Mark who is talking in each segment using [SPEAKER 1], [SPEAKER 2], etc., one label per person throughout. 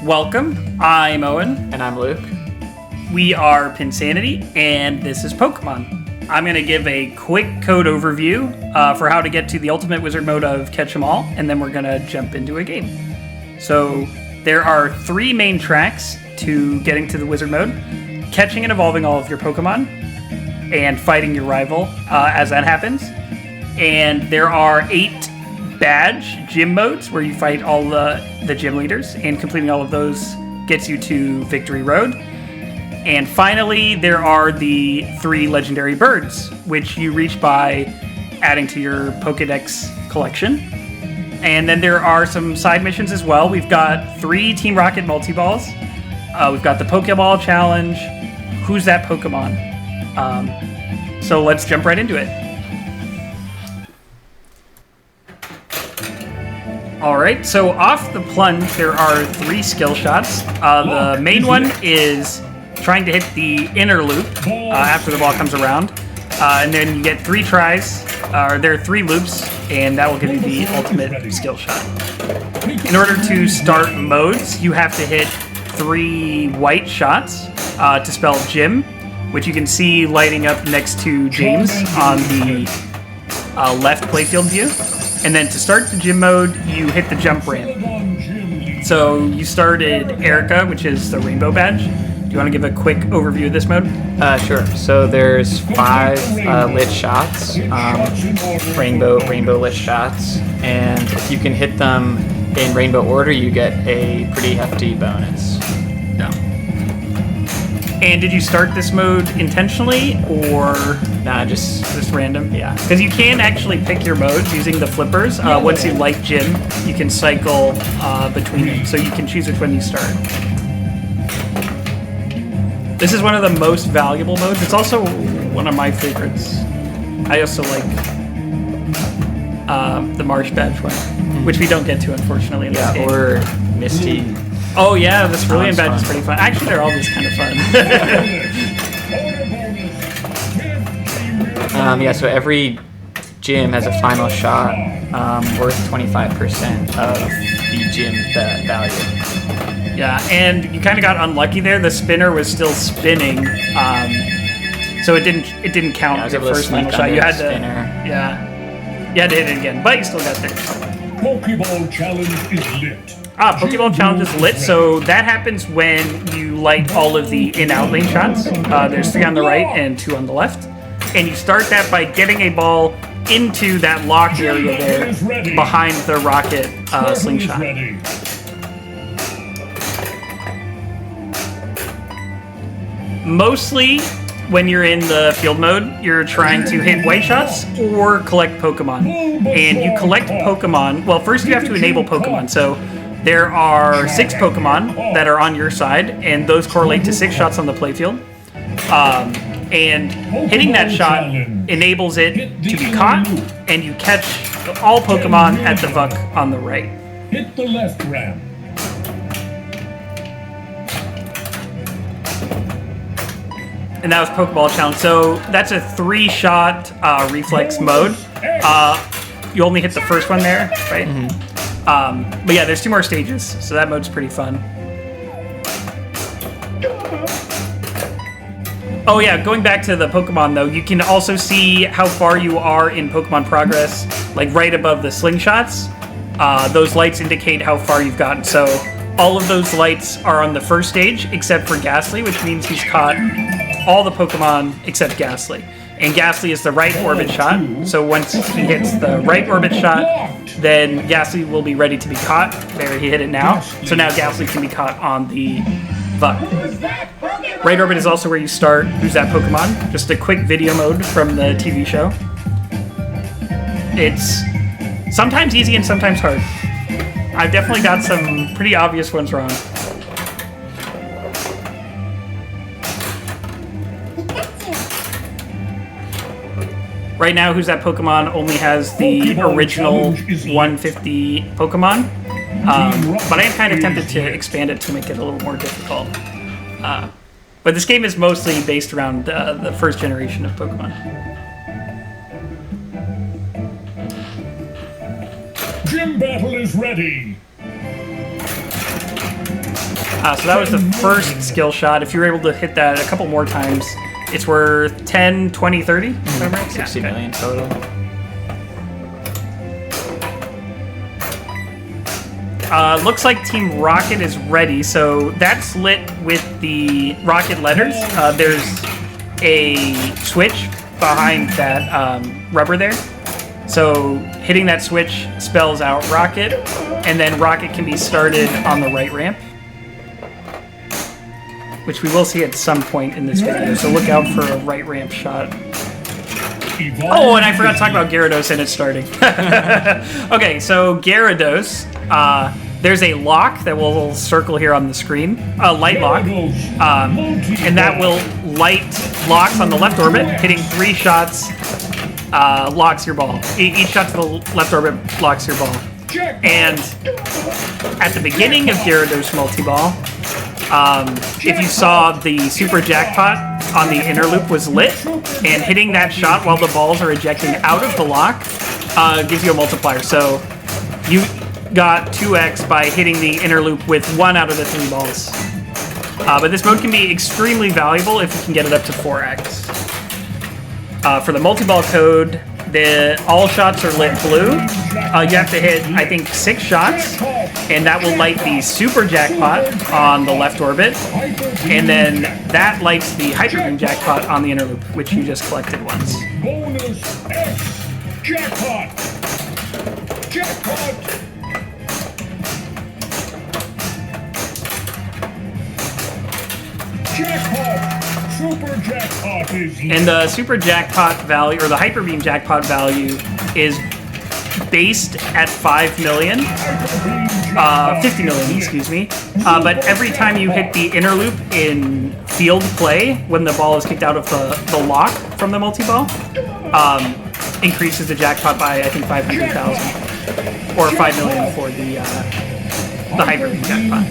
[SPEAKER 1] Welcome, I'm Owen.
[SPEAKER 2] And I'm Luke.
[SPEAKER 1] We are Pinsanity, and this is Pokemon. I'm going to give a quick code overview for how to get to the Ultimate Wizard mode of Catch 'em All, and then we're going to jump into a game. So, there are 3 main tracks to getting to the Wizard mode. Catching and evolving all of your Pokemon, and fighting your rival as that happens. And there are 8 badge gym modes where you fight all the gym leaders, and completing all of those gets you to Victory Road. And finally, there are the 3 legendary birds, which you reach by adding to your Pokédex collection. And then there are some side missions as well. We've got 3 Team Rocket multi-balls. We've got the Pokeball Challenge. Who's that Pokemon? So let's jump right into it. Alright, so off the plunge, there are 3 skill shots. The main one is trying to hit the inner loop after the ball comes around. And then you get 3 tries, there are 3 loops, and that will give you the ultimate skill shot. In order to start modes, you have to hit 3 white shots to spell gym, which you can see lighting up next to James on the left playfield view. And then to start the gym mode, you hit the jump ramp. So you started Erica, which is the rainbow badge. Do you want to give a quick overview of this mode?
[SPEAKER 2] Sure. So there's 5 lit shots, rainbow lit shots, and if you can hit them in rainbow order, you get a pretty hefty bonus.
[SPEAKER 1] No. And did you start this mode intentionally, or
[SPEAKER 2] Nah, just
[SPEAKER 1] random?
[SPEAKER 2] yeah.
[SPEAKER 1] Because you can actually pick your modes using the flippers. Once you like gym, you can cycle between them, so you can choose which one you start. This is one of the most valuable modes. It's also one of my favorites. I also like the Marsh Badge one, which we don't get to, unfortunately, in this game.
[SPEAKER 2] Or Misty.
[SPEAKER 1] Oh yeah, this Brilliant Badge is pretty fun. Actually, they're all just kind of fun.
[SPEAKER 2] Yeah, so every gym has a final shot worth 25% of the gym value.
[SPEAKER 1] Yeah, and you kind of got unlucky there. The spinner was still spinning, so it didn't count as your first final shot. You had to, you had to hit it again, but you still got there.
[SPEAKER 3] Pokeball Challenge is lit.
[SPEAKER 1] Pokeball Challenge is lit, so that happens when you light all of the in-out lane shots. There's 3 on the right and 2 on the left. And you start that by getting a ball into that locked area there behind the rocket slingshot. Mostly, when you're in the field mode, you're trying to hit white shots or collect Pokemon. And you collect Pokemon, well, first you have to enable Pokemon. So there are 6 Pokemon that are on your side, and those correlate to 6 shots on the playfield. And hitting that shot enables it to be caught, and you catch all Pokemon at the VUC on the right.
[SPEAKER 3] Hit the left ramp.
[SPEAKER 1] And that was Pokeball Challenge. So that's a 3-shot reflex mode. You only hit the first one there, right? But yeah, there's 2 more stages, so that mode's pretty fun. Oh yeah, going back to the Pokemon though, you can also see how far you are in Pokemon progress, like right above the slingshots. Those lights indicate how far you've gotten. So all of those lights are on the first stage, except for Ghastly, which means he's caught all the Pokemon except Ghastly. And Ghastly is the right orbit shot, so once he hits the right orbit shot, then Ghastly will be ready to be caught. There, he hit it now. So now Ghastly can be caught on the VUC. Right orbit is also where you start Who's That Pokemon? Just a quick video mode from the TV show. It's sometimes easy and sometimes hard. I've definitely got some pretty obvious ones wrong. Right now, Who's That Pokemon only has the original 150 Pokemon, but I am kind of tempted to expand it to make it a little more difficult. But this game is mostly based around the first generation of Pokemon.
[SPEAKER 3] Gym battle is ready.
[SPEAKER 1] So that was the first skill shot. If you were able to hit that a couple more times, it's worth 10, 20, 30? Remember?
[SPEAKER 2] 60 million total.
[SPEAKER 1] Looks like Team Rocket is ready, so that's lit with the Rocket letters. There's a switch behind that rubber there. So hitting that switch spells out Rocket, and then Rocket can be started on the right ramp, which we will see at some point in this video, so look out for a right ramp shot. Oh, and I forgot to talk about Gyarados and it's starting. Okay, so Gyarados, there's a lock that will circle here on the screen, a light lock, and that will light locks on the left orbit, hitting 3 shots, locks your ball. Each shot to the left orbit locks your ball. And at the beginning of Gyarados multi-ball, if you saw the super jackpot on the inner loop was lit, and hitting that shot while the balls are ejecting out of the lock gives you a multiplier. So you got 2x by hitting the inner loop with 1 out of the 3 balls. But this mode can be extremely valuable if you can get it up to 4x. For the multi-ball code, all shots are lit blue. You have to hit, I think, 6 shots, and that will light the super jackpot on the left orbit, and then that lights the hyper beam jackpot on the inner loop, which you just collected once.
[SPEAKER 3] Bonus X jackpot. Jackpot. Jackpot. Super jackpot is here.
[SPEAKER 1] And the super jackpot value, or the hyper beam jackpot value, is based at 5 million, 50 million, excuse me. But every time you hit the inner loop in field play, when the ball is kicked out of the lock from the multi-ball, increases the jackpot by, I think, 500,000. Or 5 million for the hyper beam jackpot.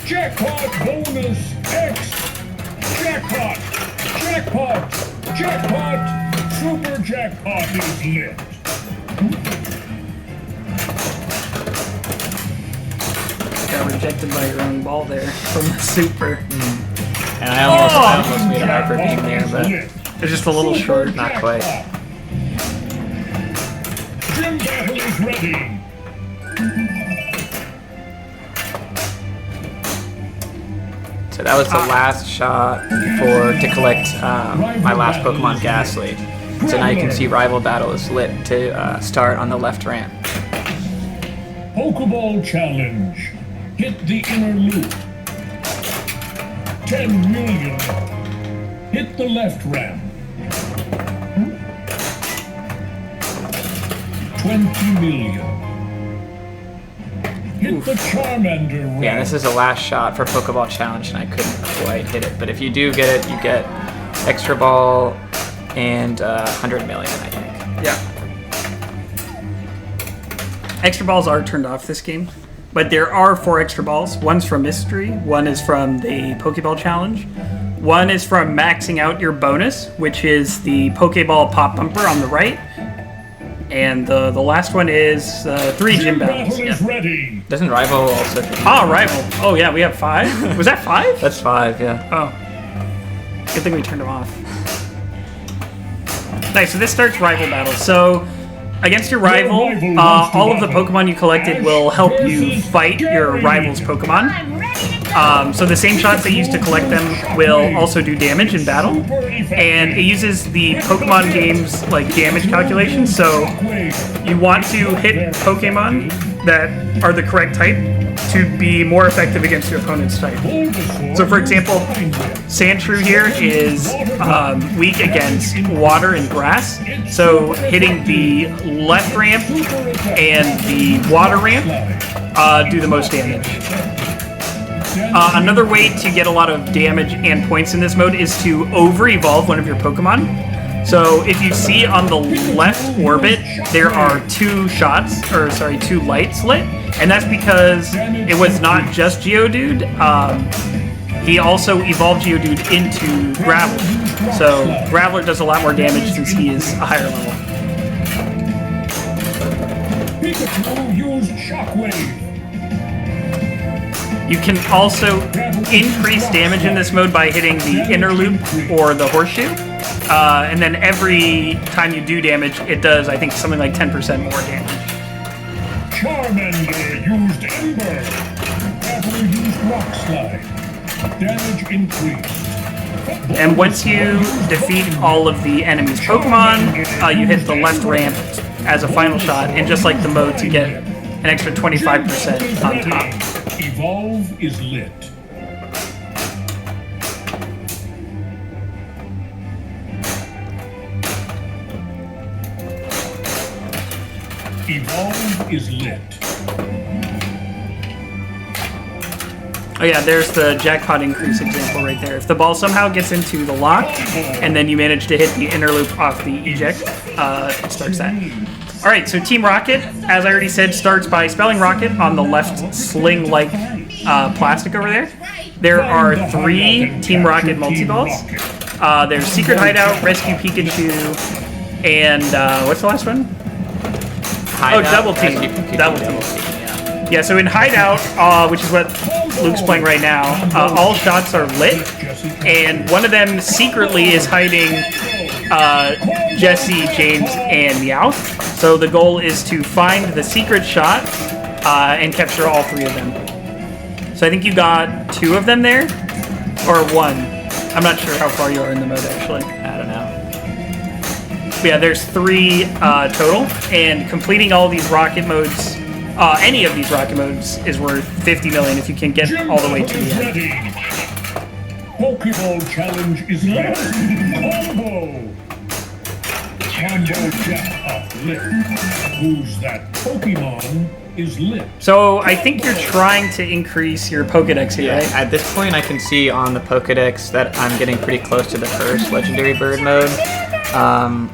[SPEAKER 3] Jackpot bonus X! Jackpot! Jackpot! Jackpot! Super jackpot is lit!
[SPEAKER 1] Got rejected by your own ball there from the super.
[SPEAKER 2] And I almost made a hyper beam there, but
[SPEAKER 1] it's just a little short.
[SPEAKER 2] not quite.
[SPEAKER 3] Gym battle is ready!
[SPEAKER 2] So that was the last shot to collect my last Pokemon Ghastly. So now you can see Rival Battle is lit to start on the left ramp.
[SPEAKER 3] Pokeball challenge. Hit the inner loop. 10 million. Hit the left ramp. 20 million. Hit the Charmander ramp.
[SPEAKER 2] Yeah, this is the last shot for Pokeball Challenge, and I couldn't quite hit it. But if you do get it, you get Extra Ball and 100 million, I think.
[SPEAKER 1] Yeah. Extra balls are turned off this game, but there are 4 extra balls. One's from Mystery, one is from the Pokeball Challenge, one is from maxing out your bonus, which is the Pokeball Pop Bumper on the right, and the last one is 3 gym battles.
[SPEAKER 3] Battle is ready.
[SPEAKER 2] Doesn't Rival also?
[SPEAKER 1] Rival. Oh yeah, we have 5. Was that 5?
[SPEAKER 2] That's 5, yeah.
[SPEAKER 1] Oh, good thing we turned them off. Nice. So this starts rival battle. So against your rival, all of the Pokemon you collected will help you fight your rival's Pokemon. So the same shots they use to collect them will also do damage in battle, and it uses the Pokemon game's like damage calculation. So you want to hit Pokemon that are the correct type to be more effective against your opponent's type. So for example, Sandshrew here is weak against water and grass, so hitting the left ramp and the water ramp do the most damage. Another way to get a lot of damage and points in this mode is to over-evolve one of your Pokemon. So if you see on the left orbit, there are 2 lights lit, and that's because it was not just Geodude. He also evolved Geodude into Gravel. So Graveler does a lot more damage since he is a higher level.
[SPEAKER 3] Pikachu used Shockwave.
[SPEAKER 1] You can also increase damage in this mode by hitting the inner loop or the horseshoe. And then every time you do damage, it does, I think, something like 10% more damage.
[SPEAKER 3] Charmander used Ember. Graveler used Rock Slide. Damage increased.
[SPEAKER 1] And once you defeat all of the enemy's Pokemon, you hit the left ramp as a final shot, and just like the mode, to get an extra 25% on top.
[SPEAKER 3] Evolve is lit. Evolve is lit.
[SPEAKER 1] Oh yeah, there's the jackpot increase example right there. If the ball somehow gets into the lock, and then you manage to hit the inner loop off the eject, it starts that. Alright, so Team Rocket, as I already said, starts by spelling Rocket on the left sling-like plastic over there. There are 3 Team Rocket multi-balls. There's Secret Hideout, Rescue Pikachu, and what's the last one?
[SPEAKER 2] Hideout,
[SPEAKER 1] Double Team.
[SPEAKER 2] Rescue
[SPEAKER 1] Double Team. Yeah, so in Hideout, which is what Luke's playing right now, all shots are lit, and one of them secretly is hiding Jesse, James, and Meowth. So the goal is to find the secret shot and capture all 3 of them. So I think you got 2 of them there, or 1. I'm not sure how far you are in the mode, actually.
[SPEAKER 2] I don't know.
[SPEAKER 1] But yeah, there's 3 total, and completing all these rocket modes, any of these rocket modes, is worth 50 million if you can get all the way to the end.
[SPEAKER 3] Pokeball challenge is lit. Combo. Combo jackpot lit. Who's that Pokemon is lit.
[SPEAKER 1] So I think you're trying to increase your Pokedex here,
[SPEAKER 2] Yeah,
[SPEAKER 1] right?
[SPEAKER 2] at this point I can see on the Pokedex that I'm getting pretty close to the first Legendary Bird mode.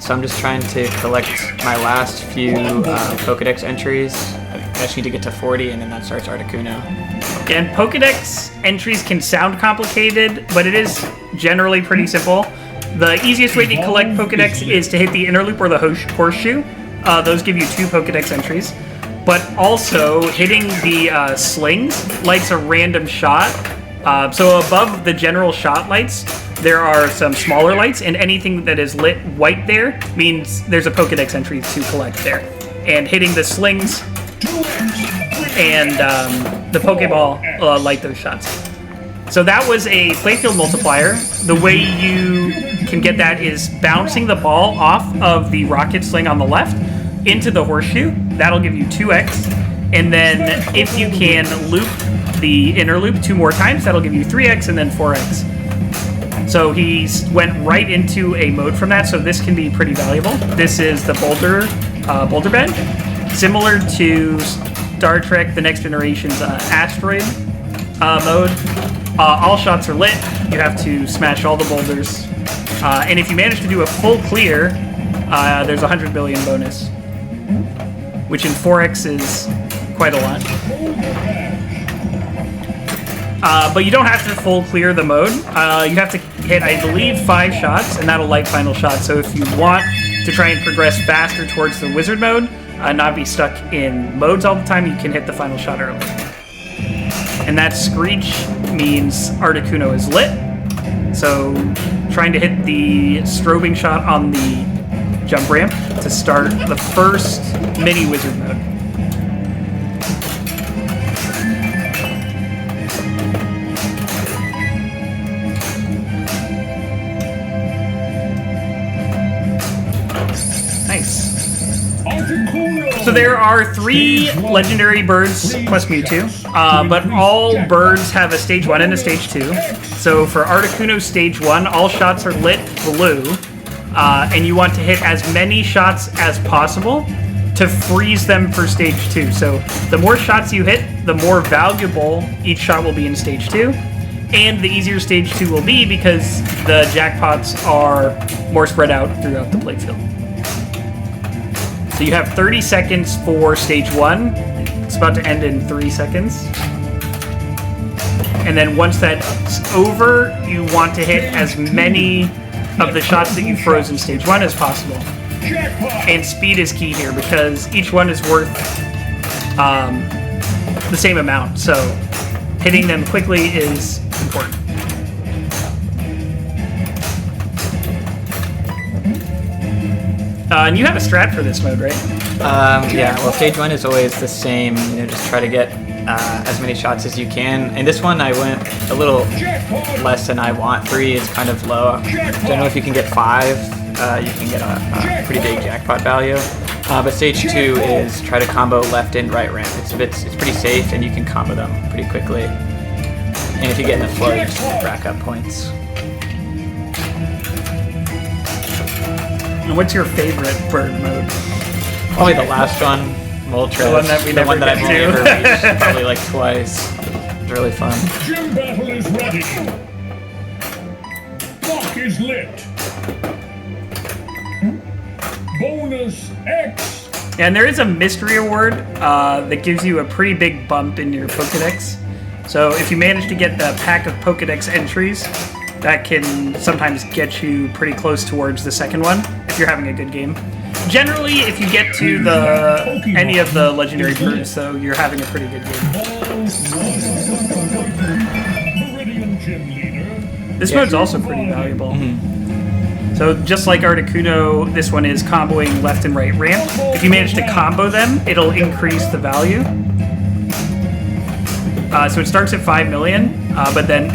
[SPEAKER 2] So I'm just trying to collect my last few Pokedex entries. I just need to get to 40 and then that starts Articuno.
[SPEAKER 1] And Pokedex entries can sound complicated, but it is generally pretty simple. The easiest way to collect Pokedex is to hit the inner loop or the horseshoe. Those give you 2 Pokedex entries. But also, hitting the slings lights a random shot. So above the general shot lights, there are some smaller lights, and anything that is lit white there means there's a Pokedex entry to collect there. And hitting the slings and the Pokeball light those shots. So that was a playfield multiplier. The way you can get that is bouncing the ball off of the rocket sling on the left into the horseshoe. That'll give you 2x. And then if you can loop the inner loop 2 more times, that'll give you 3x and then 4x. So he went right into a mode from that, so this can be pretty valuable. This is the boulder bed, similar to Star Trek: The Next Generation's asteroid mode. All shots are lit. You have to smash all the boulders, and if you manage to do a full clear, there's a 100 billion bonus, which in 4x is quite a lot. But you don't have to full clear the mode. You have to hit, I believe, 5 shots, and that'll light final shot. So if you want to try and progress faster towards the wizard mode, not be stuck in modes all the time, you can hit the final shot early. And that screech means Articuno is lit. So trying to hit the strobing shot on the jump ramp to start the first mini wizard mode. Nice. So there are 3 legendary birds plus Mewtwo, but all birds have a stage 1 and a stage 2. So for Articuno's stage 1, all shots are lit blue, and you want to hit as many shots as possible to freeze them for stage 2. So the more shots you hit, the more valuable each shot will be in stage 2, and the easier stage 2 will be because the jackpots are more spread out throughout the playfield. So you have 30 seconds for stage 1. It's about to end in 3 seconds. And then once that's over, you want to hit as many of the shots that you froze in stage 1 as possible.
[SPEAKER 3] Jackpot.
[SPEAKER 1] And speed is key here because each one is worth the same amount, so hitting them quickly is important. And you have a strat for this mode, right?
[SPEAKER 2] Yeah, well, stage 1 is always the same. You know, just try to get as many shots as you can. In this one, I went a little less than I want. 3 is kind of low. Generally, if you can get 5, you can get a pretty big jackpot value. But stage 2 is try to combo left and right ramp. It's pretty safe, and you can combo them pretty quickly. And if you get in the flow, you just rack up points.
[SPEAKER 1] And what's your favorite bird mode?
[SPEAKER 2] Probably the last one, Moltres.
[SPEAKER 1] The one that we never
[SPEAKER 2] that I've
[SPEAKER 1] get
[SPEAKER 2] only
[SPEAKER 1] to.
[SPEAKER 2] ever reached probably like twice. It's really fun.
[SPEAKER 3] Gym battle is ready. Block is lit. Bonus X.
[SPEAKER 1] And there is a mystery award that gives you a pretty big bump in your Pokedex. So if you manage to get the pack of Pokedex entries, that can sometimes get you pretty close towards the second one if you're having a good game. Generally, if you get to any of the legendary birds, though, you're having a pretty good game.
[SPEAKER 3] Meridian Gym Leader.
[SPEAKER 1] This mode's also pretty valuable. So just like Articuno, this one is comboing left and right ramp. If you manage to combo them, it'll increase the value. So it starts at 5 million, but then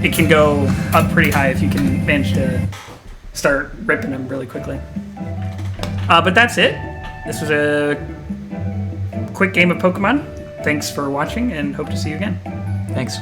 [SPEAKER 1] it can go up pretty high if you can manage to start ripping them really quickly. But that's it. This was a quick game of Pokemon. Thanks for watching and hope to see you again.
[SPEAKER 2] Thanks.